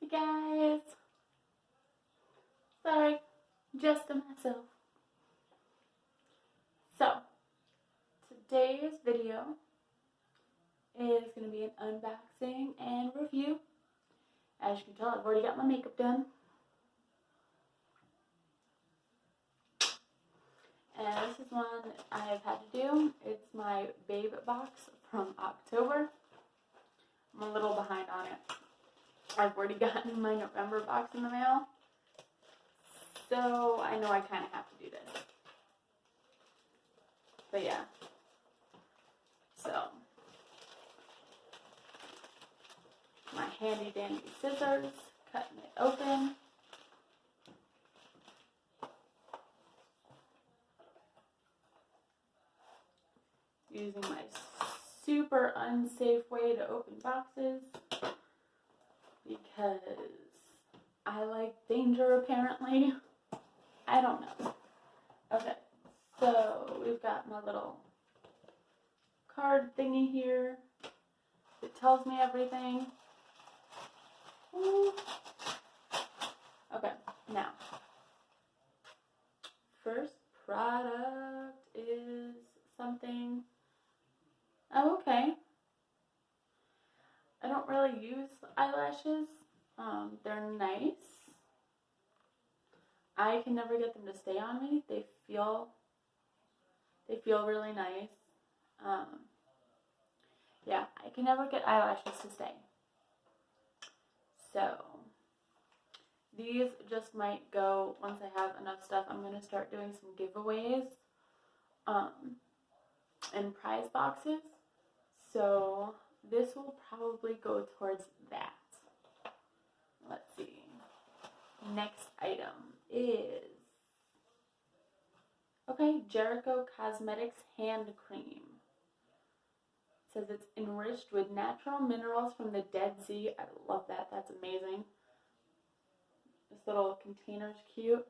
Hey guys, sorry, just to myself. So, today's video is going to be an unboxing and review. As you can tell, I've already got my makeup done. And this is one that I have had to do. It's my Babe box from October. I'm a little behind on it. I've already gotten my November box in the mail. So I know I kind of have to do this. But yeah. So, my handy dandy scissors, cutting it open. Using my super unsafe way to open boxes because I like danger apparently. I don't know. Okay, so we've got my little card thingy here. It tells me everything. Ooh. Okay, now, first product is something. Oh, okay. I don't really use eyelashes. They're nice. I can never get them to stay on me. They feel really nice. Yeah, I can never get eyelashes to stay. So, these just might go, once I have enough stuff, I'm going to start doing some giveaways and prize boxes. So, this will probably go towards that. Let's see. Next item is, okay, Jericho Cosmetics Hand Cream. It says it's enriched with natural minerals from the Dead Sea. I love that. That's amazing. This little container's cute.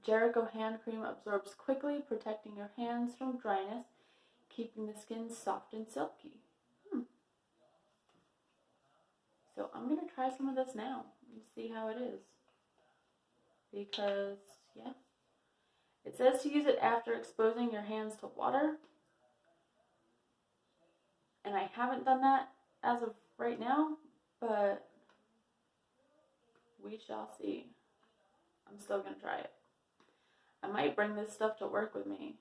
Jericho Hand Cream absorbs quickly, protecting your hands from dryness, keeping the skin soft and silky. So I'm going to try some of this now and see how it is. Because, yeah. It says to use it after exposing your hands to water. And I haven't done that as of right now, but we shall see. I'm still going to try it. I might bring this stuff to work with me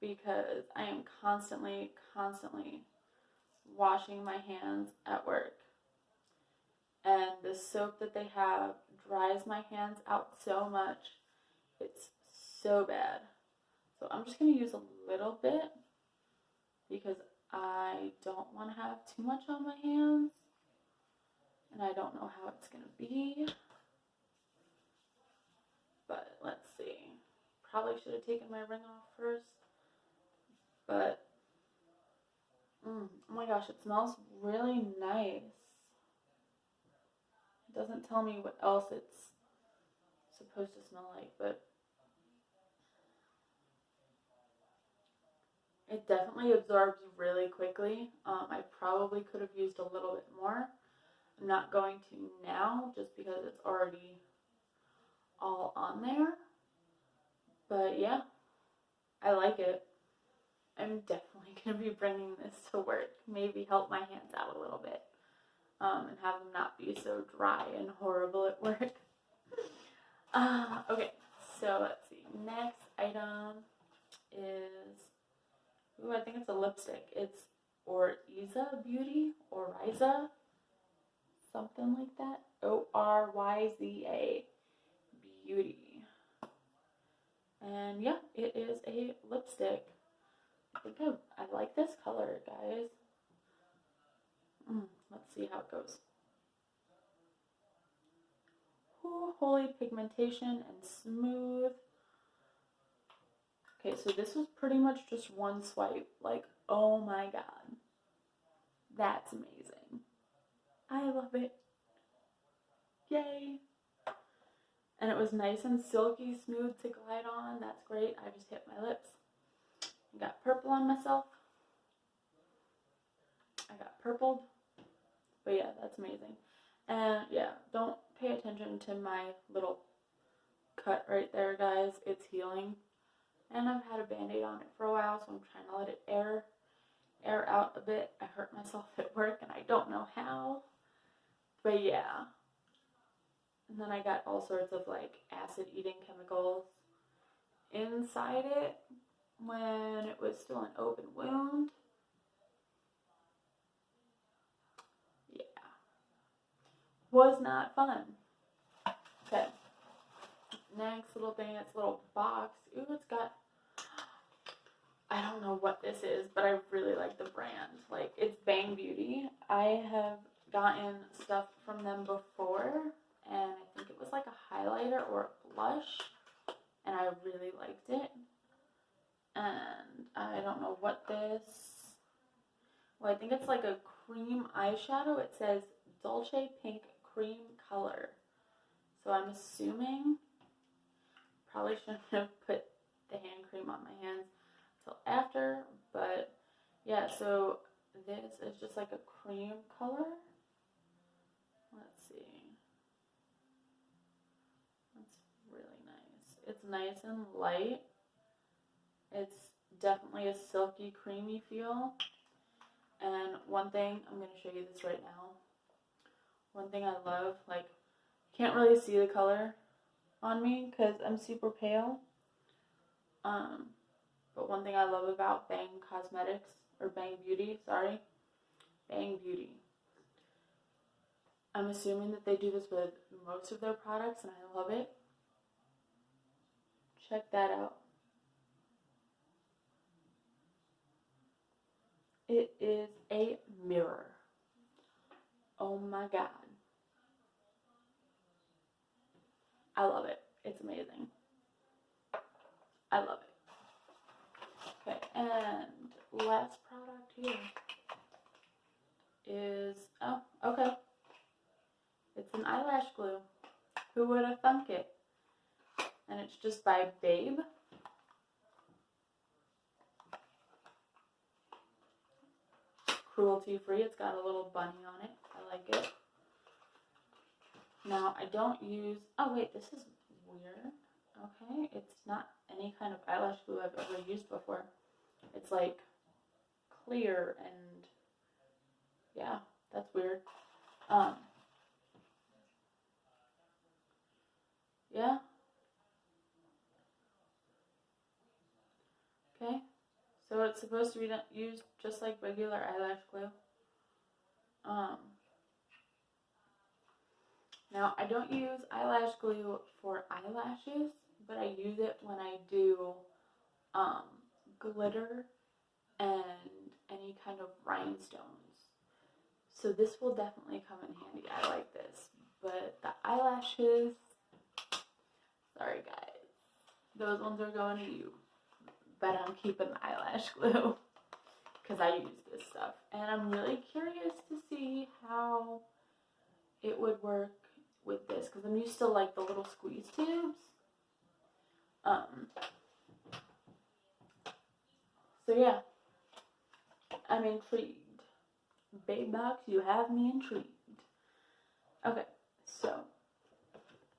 because I am constantly washing my hands at work. And the soap that they have dries my hands out so much. It's so bad. So I'm just going to use a little bit because I don't want to have too much on my hands. And I don't know how it's going to be. But let's see. Probably should have taken my ring off first. But, oh my gosh, it smells really nice. It doesn't tell me what else it's supposed to smell like, but it definitely absorbs really quickly. I probably could have used a little bit more. I'm not going to now just because it's already all on there. But yeah, I like it. I'm definitely going to be bringing this to work. Maybe help my hands out a little bit. And have them not be so dry and horrible at work. Okay, so let's see. Next item is, ooh, I think it's a lipstick. It's Oryza Beauty, Oryza, something like that. Oryza Beauty. And yeah, it is a lipstick. I think I like this color, guys. Let's see how it goes. Ooh, holy pigmentation and smooth. Okay, so this was pretty much just one swipe. Like, oh my god. That's amazing. I love it. Yay. And it was nice and silky smooth to glide on. That's great. I just hit my lips. I got purple on myself. I got purpled. But yeah, that's amazing. And yeah, don't pay attention to my little cut right there, guys. It's healing. And I've had a band-aid on it for a while, so I'm trying to let it air out a bit. I hurt myself at work and I don't know how. But yeah. And then I got all sorts of like acid-eating chemicals inside it when it was still an open wound. Yeah. Was not fun. Okay. Next little thing, it's a little box. Ooh, it's got, I don't know what this is, but I really like the brand. Like, it's Bang Beauty. I have gotten stuff from them before, and I think it was like a highlighter or a blush, and I really liked it. And I don't know what this, well, I think it's like a cream eyeshadow. It says Dolce Pink Cream Color. So I'm assuming, probably shouldn't have put the hand cream on my hands till after, but yeah, so this is just like a cream color. Let's see. That's really nice. It's nice and light. It's definitely a silky, creamy feel. And one thing, I'm going to show you this right now. One thing I love, like, you can't really see the color on me because I'm super pale. But one thing I love about Bang Cosmetics, or Bang Beauty, sorry, Bang Beauty. I'm assuming that they do this with most of their products, and I love it. Check that out. It is a mirror. Oh my god. I love it. It's amazing. I love it. Okay, and last product here is, oh, okay. It's an eyelash glue. Who would have thunk it? And it's just by Babe. Cruelty free. It's got a little bunny on it. I like it. Now, I don't use, oh wait, this is weird. Okay, it's not any kind of eyelash glue I've ever used before. It's like clear and yeah, that's weird. Yeah. Okay. So it's supposed to be used just like regular eyelash glue. Now I don't use eyelash glue for eyelashes, but I use it when I do glitter and any kind of rhinestones. So this will definitely come in handy. I like this. But the eyelashes, sorry guys, those ones are going to you. But I'm keeping the eyelash glue because I use this stuff. And I'm really curious to see how it would work with this because I'm used to like the little squeeze tubes. So yeah, I'm intrigued. Babe Box, you have me intrigued. Okay, so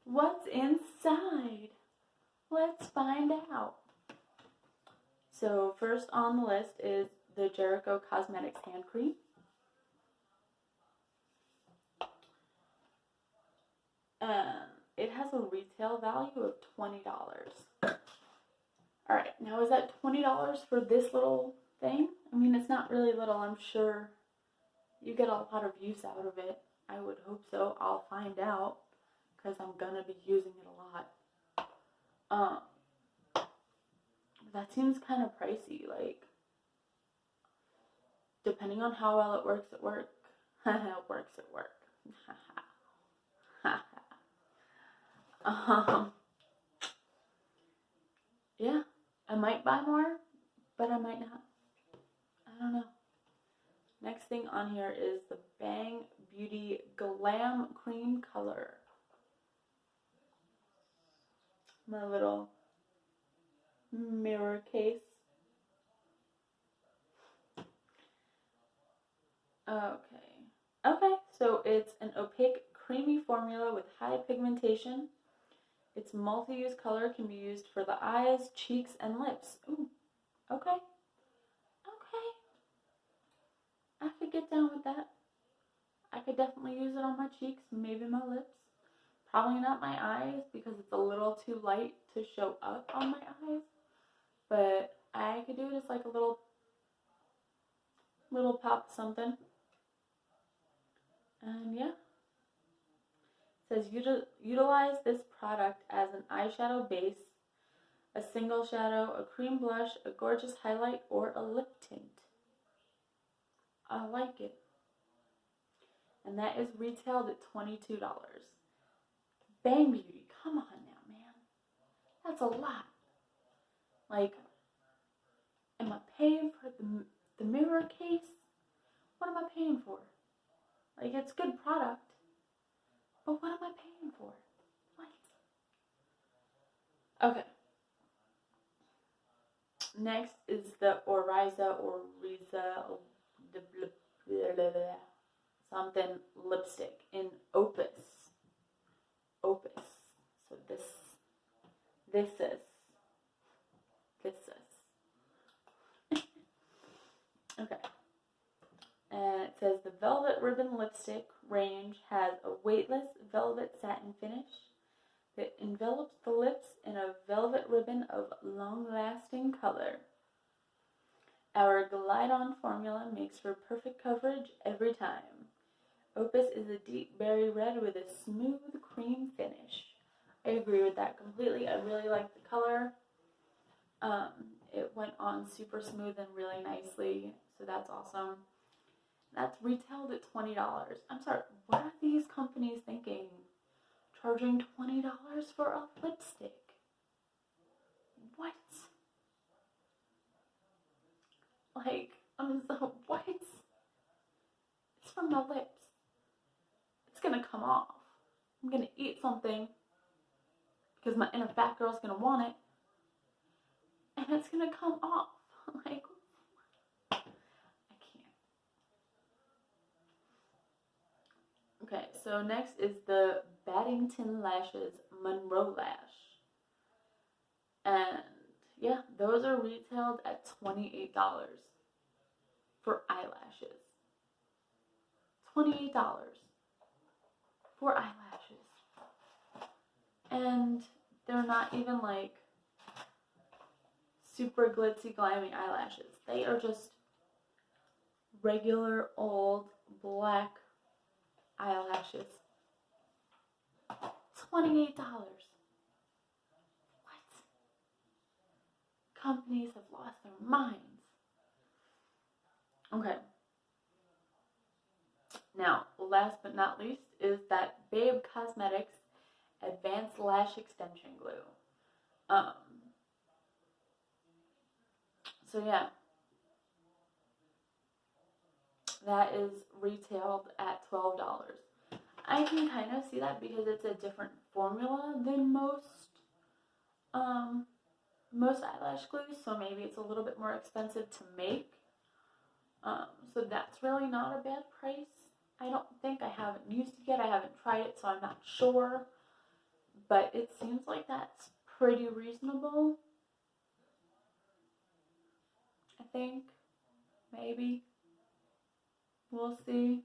what's inside? Let's find out. So first on the list is the Jericho Cosmetics Hand Cream. It has a retail value of $20. Alright, now is that $20 for this little thing? I mean, it's not really little. I'm sure you get a lot of use out of it. I would hope so. I'll find out because I'm going to be using it a lot. That seems kind of pricey. Like, depending on how well it works at work. It works at work. Yeah, I might buy more, but I might not. I don't know. Next thing on here is the Bang Beauty Glam Cream Color. My little mirror case. Okay, so it's an opaque creamy formula with high pigmentation. Its multi-use color can be used for the eyes, cheeks, and lips. Ooh, okay. Okay. I could get down with that. I could definitely use it on my cheeks, maybe my lips. Probably not my eyes because it's a little too light to show up on my eyes. But I could do it as like a little pop something. And yeah. It says utilize this product as an eyeshadow base, a single shadow, a cream blush, a gorgeous highlight, or a lip tint. I like it. And that is retailed at $22. Bang Beauty, come on now, man. That's a lot. Like, am I paying for the mirror case? What am I paying for? Like, it's good product, but what am I paying for? What? Okay. Next is the Oryza something lipstick in Opus. Opus. So this is. Okay. And it says the Velvet Ribbon Lipstick range has a weightless velvet satin finish that envelops the lips in a velvet ribbon of long-lasting color. Our glide-on formula makes for perfect coverage every time. Opus is a deep berry red with a smooth cream finish. I agree with that completely. I really like the color. It went on super smooth and really nicely, so that's awesome. That's retailed at $20. I'm sorry, what are these companies thinking? Charging $20 for a lipstick? What? Like, I'm so, what? It's for my lips. It's gonna come off. I'm gonna eat something because my inner fat girl's gonna want it, and it's gonna come off. Like, I can't. Okay, so next is the Battington Lashes Monroe Lash. And yeah, those are retailed at $28 for eyelashes. $28 for eyelashes. And they're not even like super glitzy, glammy eyelashes. They are just regular old black eyelashes. $28. What? Companies have lost their minds. Okay. Now, last but not least is that Babe Cosmetics Advanced Lash Extension Glue. So yeah, that is retailed at $12. I can kind of see that because it's a different formula than most eyelash glues, so maybe it's a little bit more expensive to make. So that's really not a bad price. I don't think. I haven't used it yet. I haven't tried it, so I'm not sure. But it seems like that's pretty reasonable. I think. Maybe. We'll see.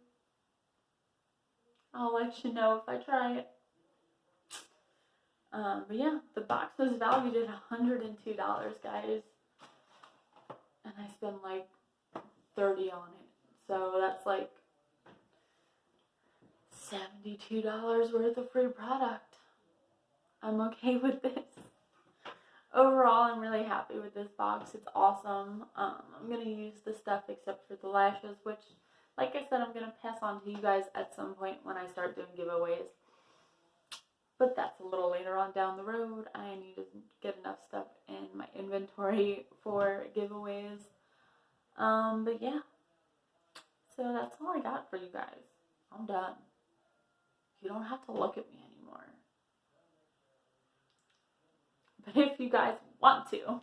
I'll let you know if I try it. But yeah, the box was valued at $102, guys. And I spent like $30 on it. So that's like $72 worth of free product. I'm okay with this. Overall, I'm really happy with this box. It's awesome. I'm going to use the stuff except for the lashes, which, like I said, I'm going to pass on to you guys at some point when I start doing giveaways. But that's a little later on down the road. I need to get enough stuff in my inventory for giveaways. But yeah. So that's all I got for you guys. I'm done. You don't have to look at me anymore. But if you guys want to,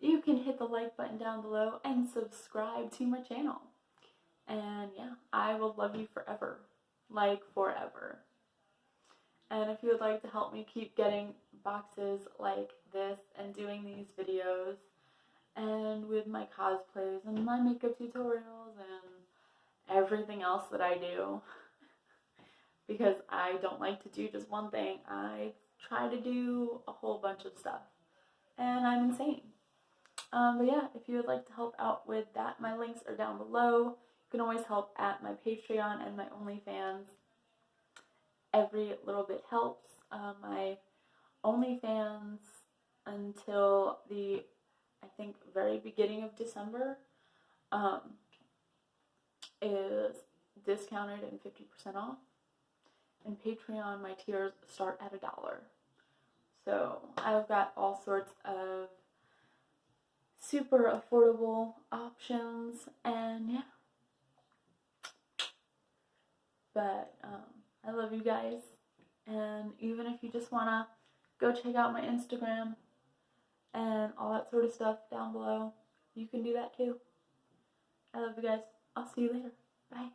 you can hit the like button down below and subscribe to my channel. And yeah, I will love you forever. like forever. And if you would like to help me keep getting boxes like this and doing these videos and with my cosplays and my makeup tutorials and everything else that I do, because I don't like to do just one thing, I try to do a whole bunch of stuff, and I'm insane. But yeah, if you would like to help out with that, my links are down below. You can always help at my Patreon and my OnlyFans. Every little bit helps. My OnlyFans until the, I think, very beginning of December is discounted and 50% off. And Patreon, my tiers start at $1. So I've got all sorts of super affordable options, and yeah. But I love you guys, and even if you just want to go check out my Instagram and all that sort of stuff down below, you can do that too. I love you guys. I'll see you later. Bye.